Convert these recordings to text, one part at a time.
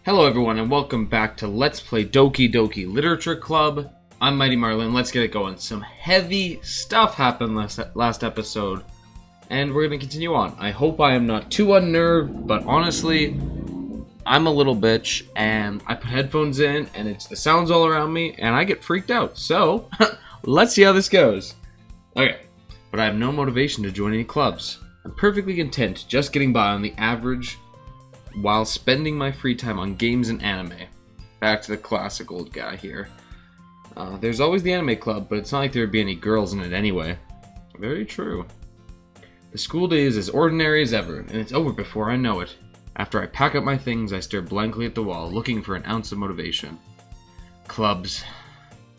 Hello everyone and welcome back to Let's Play Doki Doki Literature Club. I'm Mighty Marlin, let's get it going. Some heavy stuff happened last episode, and we're going to continue on. I hope I am not too unnerved, but honestly, I'm a little bitch, and I put headphones in, and it's the sounds all around me, and I get freaked out. So, let's see how this goes. Okay, but I have no motivation to join any clubs. I'm perfectly content just getting by on the average while spending my free time on games and anime. Back to the classic old guy here. There's always the anime club, but it's not like there'd be any girls in it anyway. Very true. The school day is as ordinary as ever, and it's over before I know it. After I pack up my things, I stare blankly at the wall, looking for an ounce of motivation. Clubs.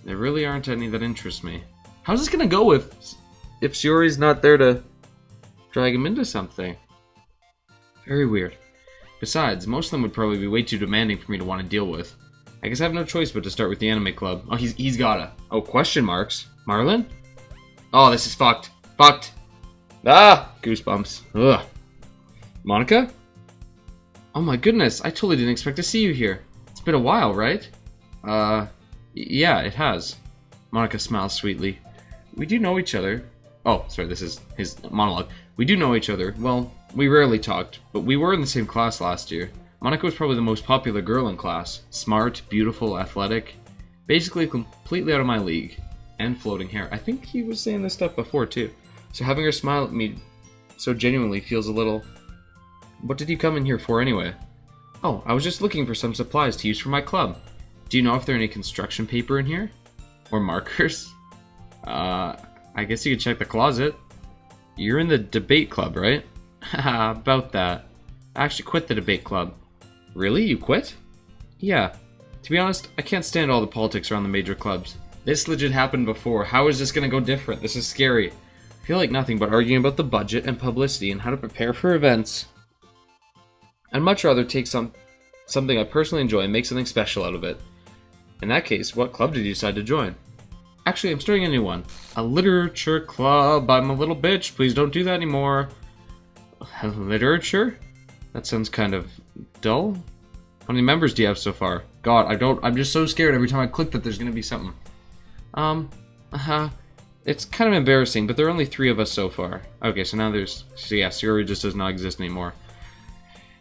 There really aren't any that interest me. How's this gonna go if Shiori's not there to drag him into something? Very weird. Besides, most of them would probably be way too demanding for me to want to deal with. I guess I have no choice but to start with the anime club. Oh, he's gotta. Oh, question marks. Marlin? Oh, this is fucked. Fucked. Ah! Goosebumps. Ugh. Monika? Oh my goodness, I totally didn't expect to see you here. It's been a while, right? Yeah, it has. Monika smiles sweetly. We do know each other. Oh, sorry, this is his monologue. We do know each other. Well, we rarely talked, but we were in the same class last year. Monika was probably the most popular girl in class. Smart, beautiful, athletic. Basically completely out of my league. And floating hair. I think he was saying this stuff before, too. So having her smile at me so genuinely feels a little... What did you come in here for anyway? Oh, I was just looking for some supplies to use for my club. Do you know if there are any construction paper in here? Or markers? I guess you could check the closet. You're in the debate club, right? Haha, about that. I actually quit the debate club. Really? You quit? Yeah. To be honest, I can't stand all the politics around the major clubs. This legit happened before. How is this gonna go different? This is scary. I feel like nothing but arguing about the budget and publicity and how to prepare for events. I'd much rather take something I personally enjoy and make something special out of it. In that case, what club did you decide to join? Actually, I'm starting a new one. A literature club. I'm a little bitch. Please don't do that anymore. Literature? That sounds kind of dull. How many members do you have so far? God, I'm just so scared every time I click that there's gonna be something. It's kind of embarrassing, but there are only 3 of us so far. Okay, so now Shiori just does not exist anymore.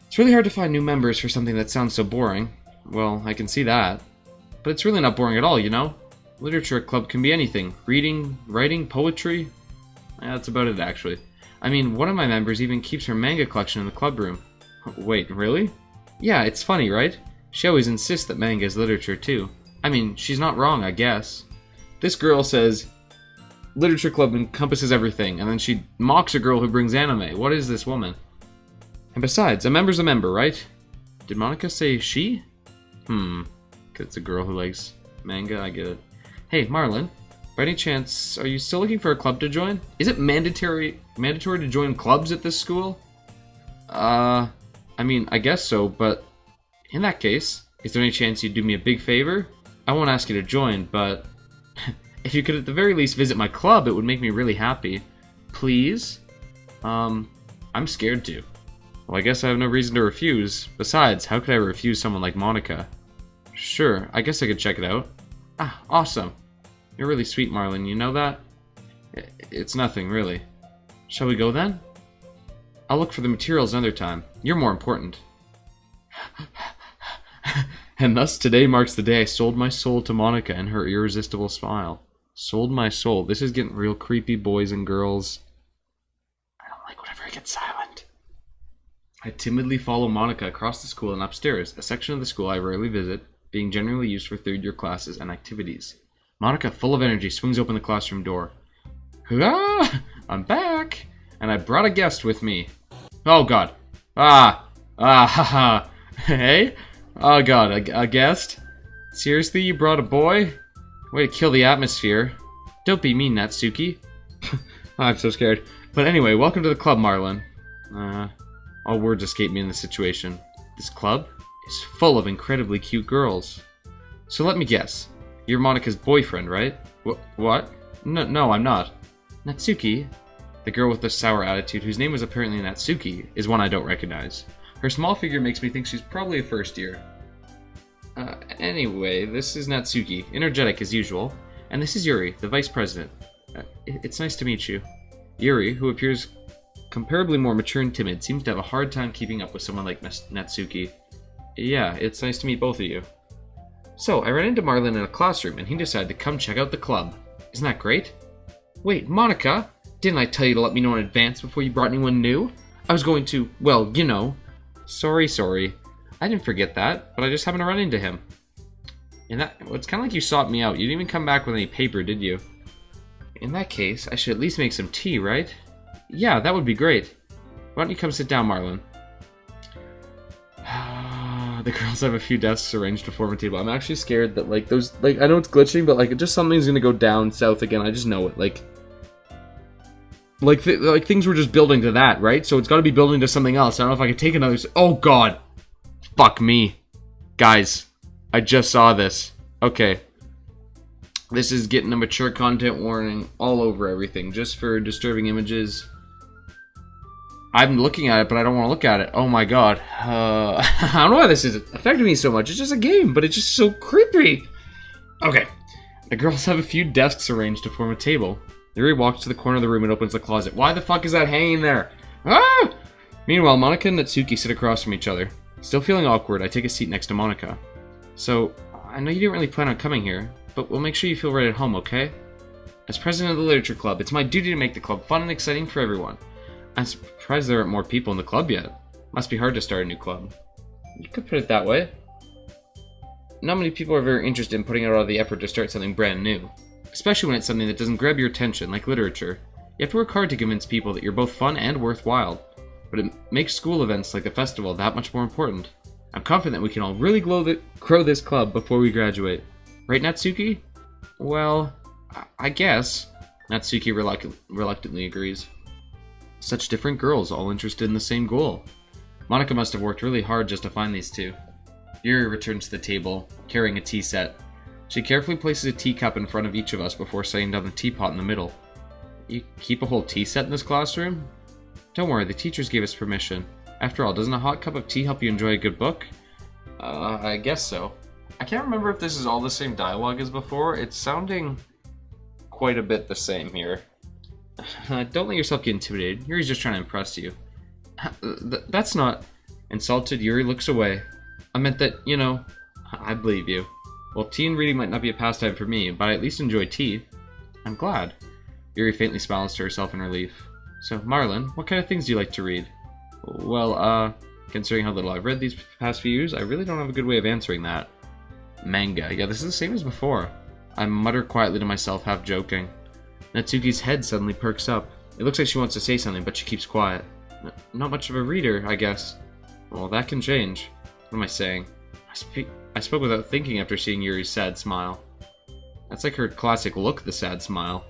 It's really hard to find new members for something that sounds so boring. Well, I can see that. But it's really not boring at all, you know? Literature club can be anything. Reading, writing, poetry. That's about it, actually. I mean, one of my members even keeps her manga collection in the club room. Wait, really? Yeah, it's funny, right? She always insists that manga is literature, too. I mean, she's not wrong, I guess. This girl says literature club encompasses everything, and then she mocks a girl who brings anime. What is this woman? And besides, a member's a member, right? Did Monika say she? 'Cause it's a girl who likes manga, I get it. Hey, Marlin, by any chance, are you still looking for a club to join? Is it mandatory to join clubs at this school? I mean, I guess so, but in that case, is there any chance you'd do me a big favor? I won't ask you to join, but if you could at the very least visit my club, it would make me really happy. Please? I'm scared to. Well, I guess I have no reason to refuse. Besides, how could I refuse someone like Monika? Sure, I guess I could check it out. Ah, awesome. You're really sweet, Marlin, you know that? It's nothing, really. Shall we go then? I'll look for the materials another time. You're more important. And thus today marks the day I sold my soul to Monika and her irresistible smile. Sold my soul. This is getting real creepy, boys and girls. I don't like whenever I get silent. I timidly follow Monika across the school and upstairs, a section of the school I rarely visit, being generally used for third-year classes and activities. Monika, full of energy, swings open the classroom door. Hurrah! I'm back! And I brought a guest with me. Oh god. Haha. Hey? Oh god, a guest? Seriously, you brought a boy? Way to kill the atmosphere. Don't be mean, Natsuki. I'm so scared. But anyway, welcome to the club, Marlin. All words escape me in this situation. This club is full of incredibly cute girls. So let me guess. You're Monika's boyfriend, right? What? No, I'm not. Natsuki? The girl with the sour attitude, whose name was apparently Natsuki, is one I don't recognize. Her small figure makes me think she's probably a first year. Anyway, this is Natsuki, energetic as usual. And this is Yuri, the vice president. It's nice to meet you. Yuri, who appears comparably more mature and timid, seems to have a hard time keeping up with someone like Natsuki. Yeah, it's nice to meet both of you. So, I ran into Marlin in a classroom, and he decided to come check out the club. Isn't that great? Wait, Monika, didn't I tell you to let me know in advance before you brought anyone new? I was going to, well, you know. Sorry. I didn't forget that, but I just happened to run into him. And well, it's kind of like you sought me out. You didn't even come back with any paper, did you? In that case, I should at least make some tea, right? Yeah, that would be great. Why don't you come sit down, Marlin? The girls have a few desks arranged to form a table. I'm actually scared that, like, those, like, I know it's glitching, but, like, just something's gonna go down south again. I just know it. Like things were just building to that, right? So it's gotta be building to something else. I don't know if I can take another... Oh, God. Fuck me. Guys, I just saw this. Okay. This is getting a mature content warning all over everything, just for disturbing images. I'm looking at it, but I don't want to look at it. Oh my god. I don't know why this is affecting me so much. It's just a game, but it's just so creepy. Okay. The girls have a few desks arranged to form a table. Yuri walks to the corner of the room and opens the closet. Why the fuck is that hanging there? Ah! Meanwhile, Monika and Natsuki sit across from each other. Still feeling awkward, I take a seat next to Monika. So, I know you didn't really plan on coming here, but we'll make sure you feel right at home, okay? As president of the Literature Club, it's my duty to make the club fun and exciting for everyone. I'm surprised there aren't more people in the club yet. Must be hard to start a new club. You could put it that way. Not many people are very interested in putting out all the effort to start something brand new. Especially when it's something that doesn't grab your attention, like literature. You have to work hard to convince people that you're both fun and worthwhile. But it makes school events like the festival that much more important. I'm confident we can all really grow this club before we graduate. Right, Natsuki? Well, I guess. Natsuki reluctantly agrees. Such different girls, all interested in the same goal. Monika must have worked really hard just to find these two. Yuri returns to the table, carrying a tea set. She carefully places a teacup in front of each of us before setting down the teapot in the middle. You keep a whole tea set in this classroom? Don't worry, the teachers gave us permission. After all, doesn't a hot cup of tea help you enjoy a good book? I guess so. I can't remember if this is all the same dialogue as before. It's sounding quite a bit the same here. Don't let yourself get intimidated. Yuri's just trying to impress you. That's not... Insulted, Yuri looks away. I meant that, you know, I believe you. Well, tea and reading might not be a pastime for me, but I at least enjoy tea. I'm glad. Yuri faintly smiles to herself in relief. So, Marlin, what kind of things do you like to read? Well, considering how little I've read these past few years, I really don't have a good way of answering that. Manga. Yeah, this is the same as before. I mutter quietly to myself, half joking. Natsuki's head suddenly perks up. It looks like she wants to say something, but she keeps quiet. Not much of a reader, I guess. Well, that can change. What am I saying? I spoke without thinking after seeing Yuri's sad smile. That's like her classic look, the sad smile.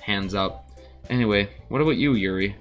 Hands up. Anyway, what about you, Yuri?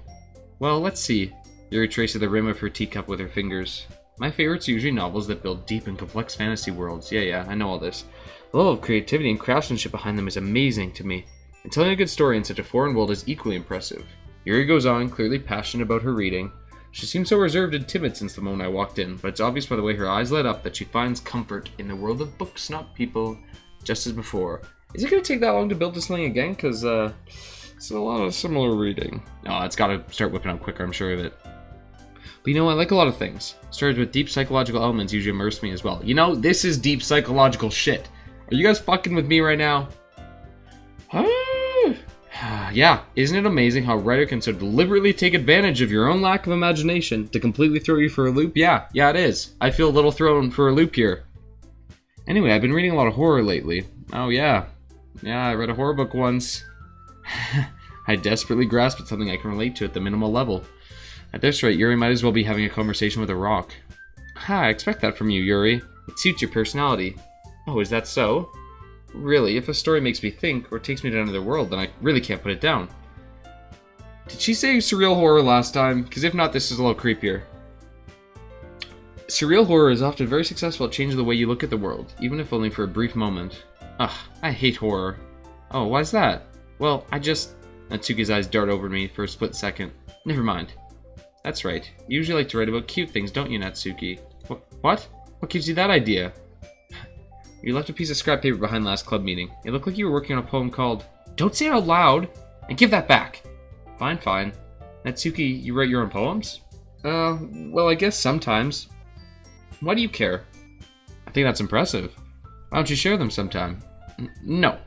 Well, let's see. Yuri traces the rim of her teacup with her fingers. My favorites are usually novels that build deep and complex fantasy worlds. Yeah, I know all this. The level of creativity and craftsmanship behind them is amazing to me. And telling a good story in such a foreign world is equally impressive. Yuri goes on, clearly passionate about her reading. She seemed so reserved and timid since the moment I walked in, but it's obvious by the way her eyes light up that she finds comfort in the world of books, not people, just as before. Is it going to take that long to build this thing again? Because, it's a lot of similar reading. No, it's got to start whipping up quicker, I'm sure of it. But you know, I like a lot of things. Stories with deep psychological elements usually immerse me as well. You know, this is deep psychological shit. Are you guys fucking with me right now? Yeah, isn't it amazing how a writer can so deliberately take advantage of your own lack of imagination to completely throw you for a loop? Yeah, it is. I feel a little thrown for a loop here. Anyway, I've been reading a lot of horror lately. Oh yeah. Yeah, I read a horror book once. I desperately grasped at something I can relate to at the minimal level. At this rate, Yuri might as well be having a conversation with a rock. I expect that from you, Yuri. It suits your personality. Oh, is that so? Really, if a story makes me think, or takes me to another world, then I really can't put it down. Did she say surreal horror last time? Because if not, this is a little creepier. Surreal horror is often very successful at changing the way you look at the world, even if only for a brief moment. Ugh, I hate horror. Oh, why's that? Well, Natsuki's eyes dart over me for a split second. Never mind. That's right. You usually like to write about cute things, don't you, Natsuki? What? What gives you that idea? You left a piece of scrap paper behind last club meeting. It looked like you were working on a poem called... Don't say it out loud! And give that back! Fine, fine. Natsuki, you write your own poems? Well, I guess sometimes. Why do you care? I think that's impressive. Why don't you share them sometime? No.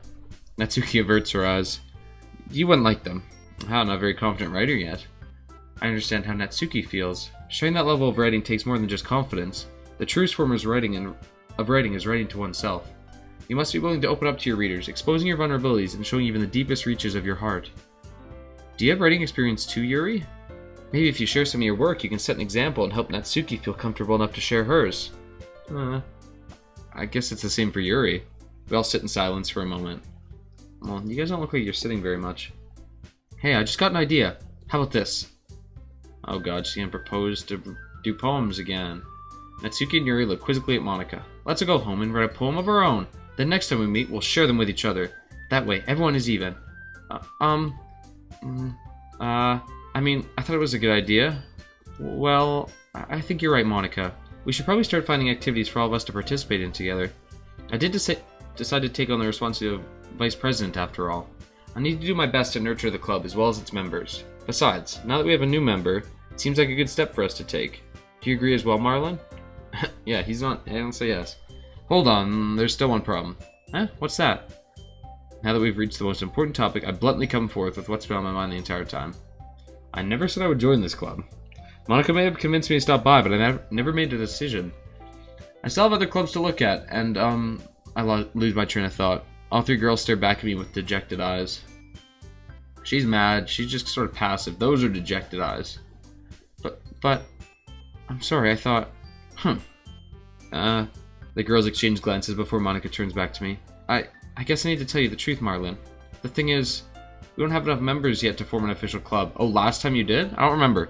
Natsuki averts her eyes. You wouldn't like them. I'm not a very confident writer yet. I understand how Natsuki feels. Showing that level of writing takes more than just confidence. The truest form of writing is writing to oneself. You must be willing to open up to your readers, exposing your vulnerabilities and showing even the deepest reaches of your heart. Do you have writing experience too, Yuri? Maybe if you share some of your work, you can set an example and help Natsuki feel comfortable enough to share hers. I guess it's the same for Yuri. We all sit in silence for a moment. Well, you guys don't look like you're sitting very much. Hey, I just got an idea. How about this? Oh god, she's gonna propose to do poems again. Natsuki and Yuri look quizzically at Monika. Let's go home and write a poem of our own. Then next time we meet, we'll share them with each other. That way, everyone is even. I mean, I thought it was a good idea. Well, I think you're right, Monika. We should probably start finding activities for all of us to participate in together. I did decide to take on the responsibility of vice president after all. I need to do my best to nurture the club as well as its members. Besides, now that we have a new member, it seems like a good step for us to take. Do you agree as well, Marlin? Yeah, he's not. I don't say yes. Hold on, there's still one problem. Huh? What's that? Now that we've reached the most important topic, I bluntly come forth with what's been on my mind the entire time. I never said I would join this club. Monika may have convinced me to stop by, but I never made a decision. I still have other clubs to look at, and, I lose my train of thought. All three girls stare back at me with dejected eyes. She's mad, she's just sort of passive. Those are dejected eyes. But, I'm sorry, I thought, the girls exchange glances before Monika turns back to me. I guess I need to tell you the truth, Marlin. The thing is, we don't have enough members yet to form an official club. Oh, last time you did? I don't remember.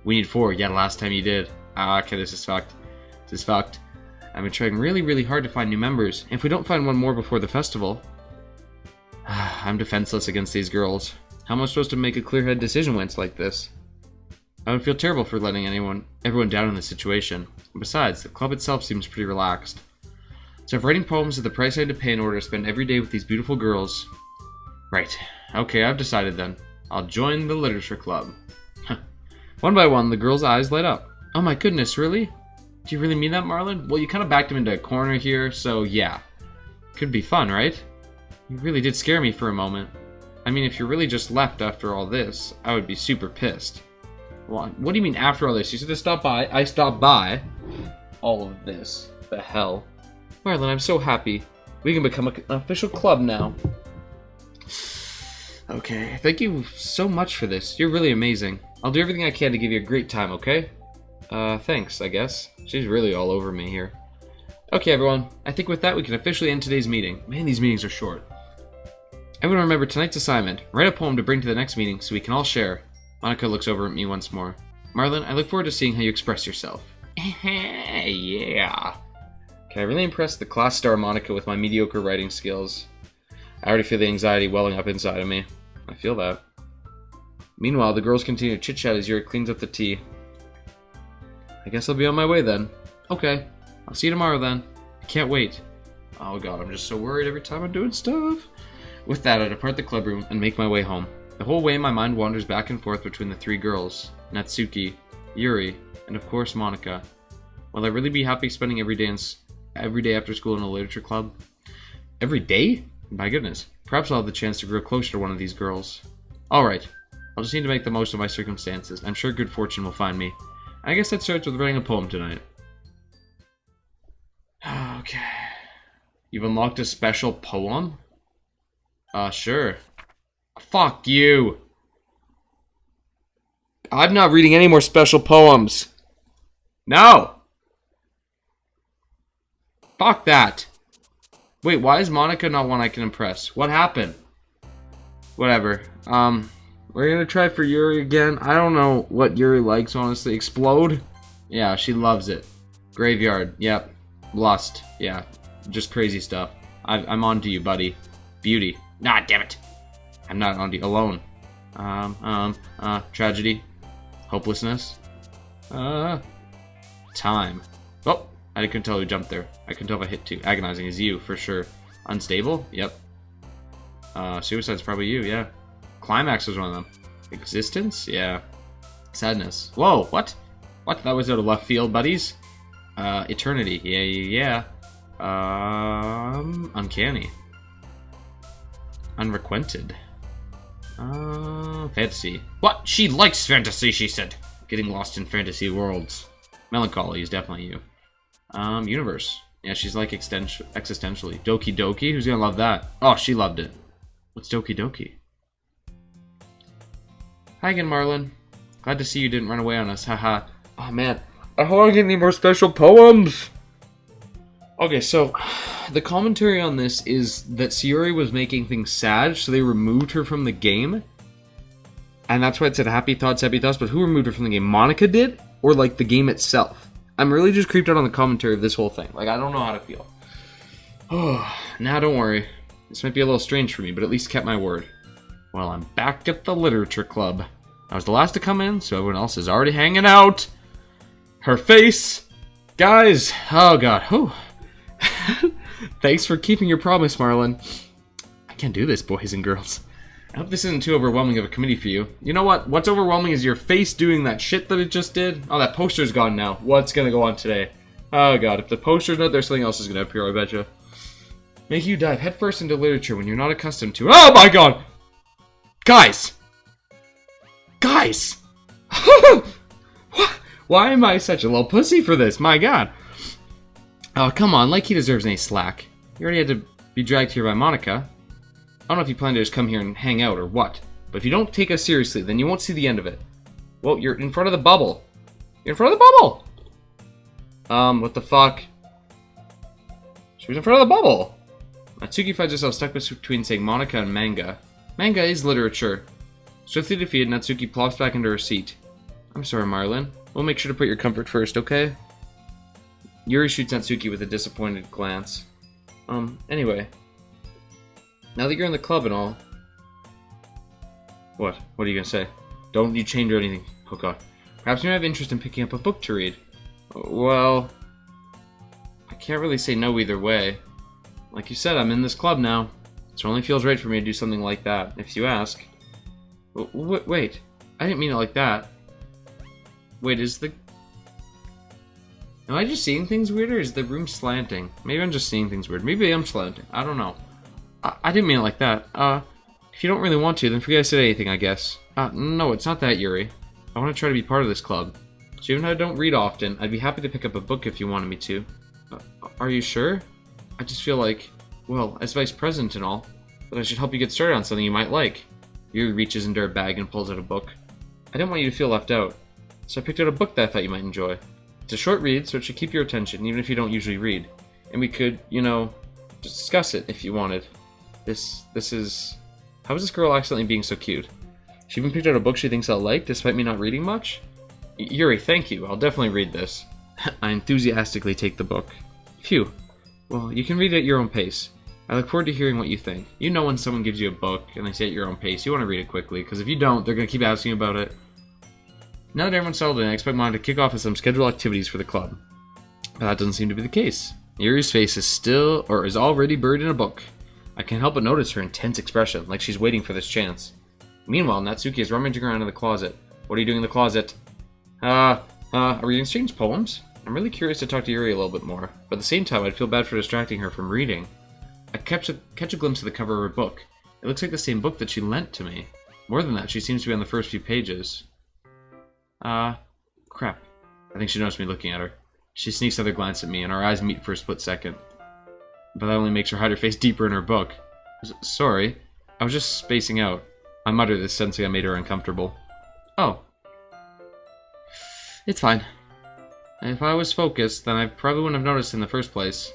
We need 4. Yeah, last time you did. Okay, this is fucked. This is fucked. I've been trying really, really hard to find new members. If we don't find one more before the festival... I'm defenseless against these girls. How am I supposed to make a clear-headed decision when it's like this? I would feel terrible for letting everyone down in this situation. Besides, the club itself seems pretty relaxed. So if writing poems is the price I had to pay in order to spend every day with these beautiful girls... Right. Okay, I've decided then. I'll join the literature club. One by one, the girls' eyes light up. Oh my goodness, really? Do you really mean that, Marlin? Well, you kind of backed him into a corner here, so yeah. Could be fun, right? You really did scare me for a moment. I mean, if you really just left after all this, I would be super pissed. Well, what do you mean after all this? You said to stop by. I stopped by. All of this. The hell? Marlin, I'm so happy. We can become an official club now. Okay, thank you so much for this. You're really amazing. I'll do everything I can to give you a great time, okay? Thanks, I guess. She's really all over me here. Okay, everyone. I think with that, we can officially end today's meeting. Man, these meetings are short. Everyone remember tonight's assignment. Write a poem to bring to the next meeting so we can all share. Monika looks over at me once more. Marlin, I look forward to seeing how you express yourself. Yeah. Okay, I really impressed the class star Monika with my mediocre writing skills. I already feel the anxiety welling up inside of me. I feel that. Meanwhile, the girls continue to chit-chat as Yuri cleans up the tea. I guess I'll be on my way then. Okay, I'll see you tomorrow then. I can't wait. Oh god, I'm just so worried every time I'm doing stuff. With that, I depart the club room and make my way home. The whole way, my mind wanders back and forth between the 3 girls, Natsuki, Yuri, and of course Monika. Will I really be happy spending every day after school in a literature club? Every day? My goodness. Perhaps I'll have the chance to grow closer to one of these girls. Alright, I'll just need to make the most of my circumstances. I'm sure good fortune will find me. I guess that starts with writing a poem tonight. Okay. You've unlocked a special poem? Sure. Fuck you! I'm not reading any more special poems. No! Fuck that. Wait, why is Monika not one I can impress? What happened? Whatever. We're gonna try for Yuri again. I don't know what Yuri likes, honestly. Explode? Yeah, she loves it. Graveyard. Yep. Lust. Yeah. Just crazy stuff. I'm on to you, buddy. Beauty. Nah, damn it. I'm not on to you. Alone. Tragedy. Hopelessness. Time. Oh, I couldn't tell who jumped there. I couldn't tell if I hit two. Agonizing is you, for sure. Unstable? Yep. Suicide's probably you, yeah. Climax was one of them. Existence? Yeah. Sadness. Whoa, what? What? That was out of left field, buddies. Eternity. Yeah. Uncanny. Unrequited. Fantasy. What? She likes fantasy, she said. Getting lost in fantasy worlds. Melancholy is definitely you. Universe. Yeah, she's like existentially. Doki Doki? Who's gonna love that? Oh, she loved it. What's Doki Doki? Hi again, Marlin. Glad to see you didn't run away on us, haha. Oh man, I want to get any more special poems! Okay, so, the commentary on this is that Sayori was making things sad, so they removed her from the game. And that's why it said happy thoughts, but who removed her from the game? Monika did? Or like the game itself? I'm really just creeped out on the commentary of this whole thing. Like, I don't know how to feel. Oh, now don't worry. This might be a little strange for me, but at least kept my word. Well, I'm back at the literature club. I was the last to come in, so everyone else is already hanging out. Her face! Guys! Oh god. Whew. Thanks for keeping your promise, Marlin. I can't do this, boys and girls. I hope this isn't too overwhelming of a committee for you. You know what? What's overwhelming is your face doing that shit that it just did. Oh, that poster's gone now. What's gonna go on today? Oh god, if the poster's not there, something else is gonna appear, I betcha. Make you dive headfirst into literature when you're not accustomed to it. Oh my god! Guys! Guys! Why am I such a little pussy for this? My god. Oh, come on. Like he deserves any slack. You already had to be dragged here by Monika. I don't know if you plan to just come here and hang out or what. But if you don't take us seriously, then you won't see the end of it. Well, you're in front of the bubble. You're in front of the bubble! What the fuck? She was in front of the bubble! Natsuki finds herself stuck between saying Monika and manga. Manga is literature. Swiftly defeated, Natsuki plops back into her seat. I'm sorry, Marlin. We'll make sure to put your comfort first, okay? Yuri shoots Natsuki with a disappointed glance. Anyway. Now that you're in the club and all... What? What are you gonna say? Don't you change or anything. Oh god. Perhaps you might have interest in picking up a book to read. Well... I can't really say no either way. Like you said, I'm in this club now. So it only feels right for me to do something like that, if you ask. Wait. I didn't mean it like that. Wait, is the... Am I just seeing things weird, or is the room slanting? Maybe I'm just seeing things weird. Maybe I'm slanting. I don't know. I didn't mean it like that. If you don't really want to, then forget I said anything, I guess. No, it's not that, Yuri. I want to try to be part of this club. So even though I don't read often, I'd be happy to pick up a book if you wanted me to. Are you sure? I just feel like, well, as vice president and all, that I should help you get started on something you might like. Yuri reaches into her bag and pulls out a book. I didn't want you to feel left out, so I picked out a book that I thought you might enjoy. It's a short read, so it should keep your attention, even if you don't usually read. And we could, you know, just discuss it if you wanted. This is... How is this girl accidentally being so cute? She even picked out a book she thinks I'll like, despite me not reading much? Yuri, thank you. I'll definitely read this. I enthusiastically take the book. Phew. Well, you can read it at your own pace. I look forward to hearing what you think. You know when someone gives you a book, and they say at your own pace, you want to read it quickly, because if you don't, they're going to keep asking you about it. Now that everyone's settled in, I expect Monika to kick off with some scheduled activities for the club. But that doesn't seem to be the case. Yuri's face is already buried in a book. I can't help but notice her intense expression, like she's waiting for this chance. Meanwhile, Natsuki is rummaging around in the closet. What are you doing in the closet? Are we going to exchange poems? I'm really curious to talk to Yuri a little bit more, but at the same time I'd feel bad for distracting her from reading. I catch a glimpse of the cover of her book. It looks like the same book that she lent to me. More than that, she seems to be on the first few pages. Crap. I think she noticed me looking at her. She sneaks another glance at me, and our eyes meet for a split second. But that only makes her hide her face deeper in her book. Sorry, I was just spacing out. I muttered this, sensing I made her uncomfortable. Oh. It's fine. If I was focused, then I probably wouldn't have noticed in the first place.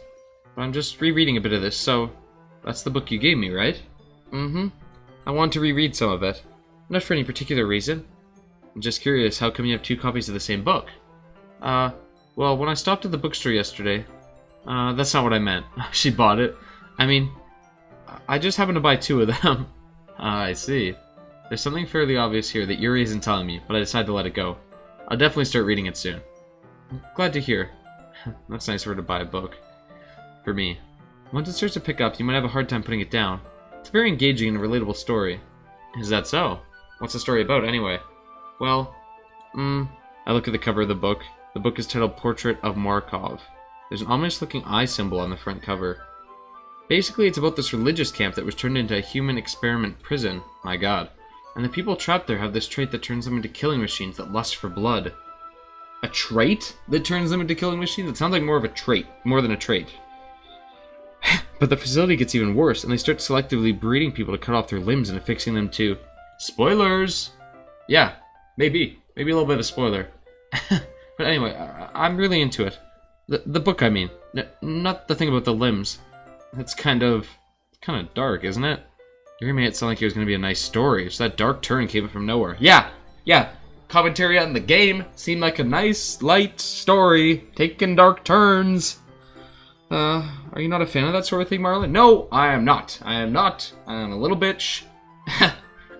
But I'm just rereading a bit of this, so... That's the book you gave me, right? Mm-hmm. I want to reread some of it. Not for any particular reason. I'm just curious, how come you have two copies of the same book? Well, when I stopped at the bookstore yesterday... that's not what I meant. She bought it. I mean, I just happened to buy two of them. I see. There's something fairly obvious here that Yuri isn't telling me, but I decided to let it go. I'll definitely start reading it soon. I'm glad to hear. That's nice of her to buy a book. For me. Once it starts to pick up, you might have a hard time putting it down. It's a very engaging and relatable story. Is that so? What's the story about, anyway? Well, I look at the cover of the book. The book is titled Portrait of Markov. There's an ominous-looking eye symbol on the front cover. Basically, it's about this religious camp that was turned into a human experiment prison. My god. And the people trapped there have this trait that turns them into killing machines that lust for blood. A trait that turns them into killing machines? It sounds like more of a trait, more than a trait. But the facility gets even worse, and they start selectively breeding people to cut off their limbs and affixing them to... Spoilers! Yeah, maybe. Maybe a little bit of a spoiler. But anyway, I'm really into it. The book, I mean. Not the thing about the limbs. It's kind of dark, isn't it? You made it sound like it was going to be a nice story, so that dark turn came from nowhere. Yeah! Commentary on the game seemed like a nice, light story, taking dark turns. Are you not a fan of that sort of thing, Marlin? No, I am not. I am a little bitch.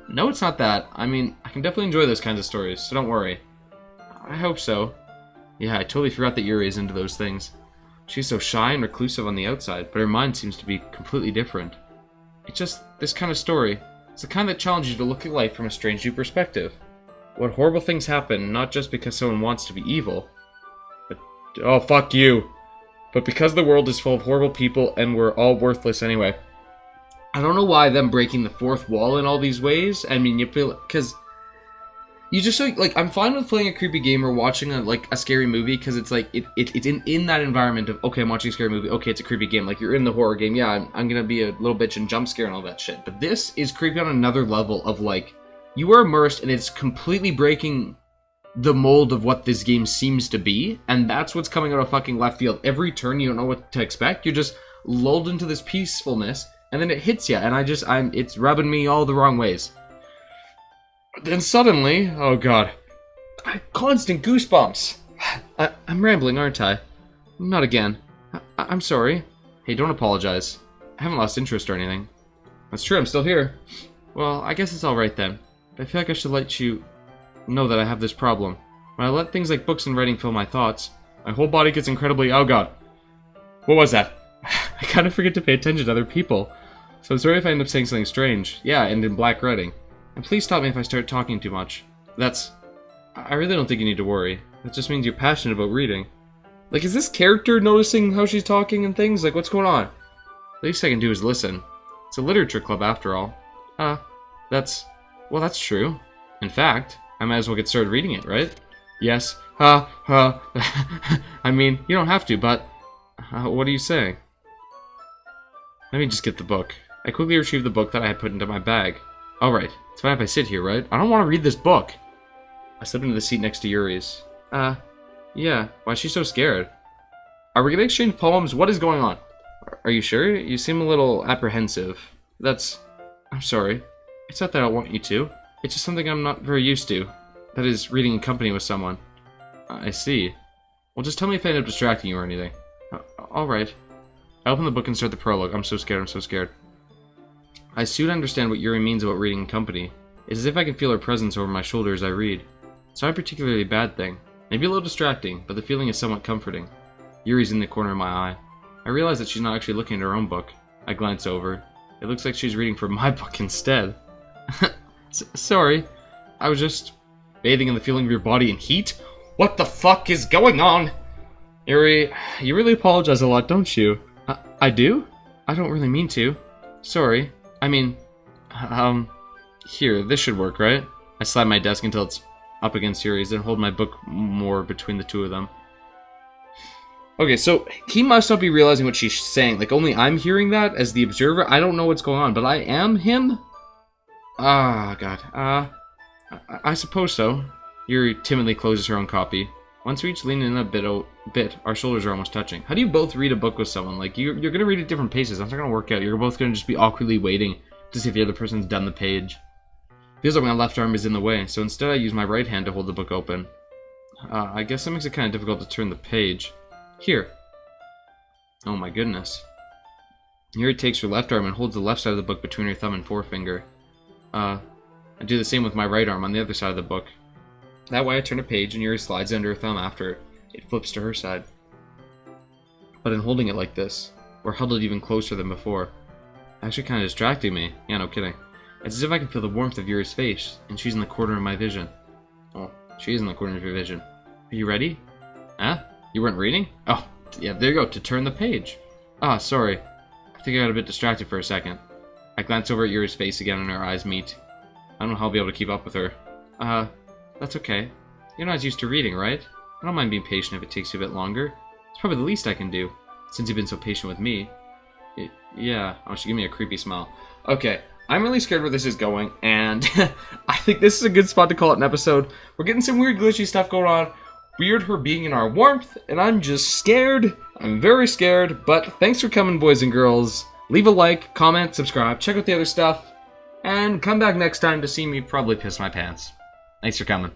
No, it's not that. I mean, I can definitely enjoy those kinds of stories, so don't worry. I hope so. Yeah, I totally forgot that Yuri is into those things. She's so shy and reclusive on the outside, but her mind seems to be completely different. It's just this kind of story. It's the kind that challenges you to look at life from a strange new perspective. What horrible things happen, not just because someone wants to be evil, but... Oh, fuck you! But because the world is full of horrible people and we're all worthless anyway. I don't know why them breaking the fourth wall in all these ways. I mean, you feel... Because... You just like I'm fine with playing a creepy game or watching a scary movie because it's like it's in that environment of okay, I'm watching a scary movie, okay, it's a creepy game, like you're in the horror game, yeah, I'm gonna be a little bitch and jump scare and all that shit. But this is creepy on another level of like you are immersed and it's completely breaking the mold of what this game seems to be, and that's what's coming out of fucking left field. Every turn you don't know what to expect, you're just lulled into this peacefulness, and then it hits you, and it's rubbing me all the wrong ways. Then suddenly, oh god, constant goosebumps. I'm rambling, aren't I? Not again. I'm sorry. Hey, don't apologize. I haven't lost interest or anything. That's true, I'm still here. Well, I guess it's alright then. But I feel like I should let you know that I have this problem. When I let things like books and writing fill my thoughts, my whole body gets incredibly... Oh god. What was that? I kind of forget to pay attention to other people. So I'm sorry if I end up saying something strange. Yeah, and in black writing. And please stop me if I start talking too much. I really don't think you need to worry. That just means you're passionate about reading. Like, is this character noticing how she's talking and things? Like, what's going on? The least I can do is listen. It's a literature club after all. Well, that's true. In fact, I might as well get started reading it, right? Yes. I mean, you don't have to, but... what are you saying? Let me just get the book. I quickly retrieved the book that I had put into my bag. Alright, it's fine if I sit here, right? I don't want to read this book. I slipped into the seat next to Yuri's. Yeah. Why is she so scared? Are we gonna exchange poems? What is going on? Are you sure? You seem a little apprehensive. I'm sorry. It's not that I want you to. It's just something I'm not very used to. That is, reading in company with someone. I see. Well, just tell me if I end up distracting you or anything. Alright. I open the book and start the prologue. I'm so scared. I soon understand what Yuri means about reading in company. It's as if I can feel her presence over my shoulder as I read. It's not a particularly bad thing. Maybe a little distracting, but the feeling is somewhat comforting. Yuri's in the corner of my eye. I realize that she's not actually looking at her own book. I glance over. It looks like she's reading from my book instead. Sorry. I was just bathing in the feeling of your body in heat? What the fuck is going on? Yuri, you really apologize a lot, don't you? I do? I don't really mean to. Sorry. I mean, here, this should work, right? I slide my desk until it's up against Yuri's, then hold my book more between the two of them. Okay, so he must not be realizing what she's saying. Like, only I'm hearing that as the observer. I don't know what's going on, but I am him? Ah, God. I suppose so. Yuri timidly closes her own copy. Once we each lean in a bit, our shoulders are almost touching. How do you both read a book with someone? Like, you're going to read at different paces. That's not going to work out. You're both going to just be awkwardly waiting to see if the other person's done the page. Feels like my left arm is in the way, so instead I use my right hand to hold the book open. I guess that makes it kind of difficult to turn the page. Here. Oh my goodness. Yuri takes her left arm and holds the left side of the book between her thumb and forefinger. I do the same with my right arm on the other side of the book. That way I turn a page and Yuri slides it under her thumb after it flips to her side. but in holding it like this, we're huddled even closer than before. Actually kind of distracting me. Yeah, no kidding. It's as if I can feel the warmth of Yuri's face, and she's in the corner of my vision. Oh, she is in the corner of your vision. Are you ready? Huh? You weren't reading? Oh, yeah, there you go, to turn the page. Ah, sorry. I think I got a bit distracted for a second. I glance over at Yuri's face again and our eyes meet. I don't know how I'll be able to keep up with her. That's okay. You're not as used to reading, right? I don't mind being patient if it takes you a bit longer. It's probably the least I can do, since you've been so patient with me. Yeah. Oh, she gave me a creepy smile. Okay, I'm really scared where this is going, and I think this is a good spot to call it an episode. We're getting some weird glitchy stuff going on. Weird her being in our warmth, and I'm just scared. I'm very scared, but thanks for coming, boys and girls. Leave a like, comment, subscribe, check out the other stuff, and come back next time to see me probably piss my pants. Thanks for coming.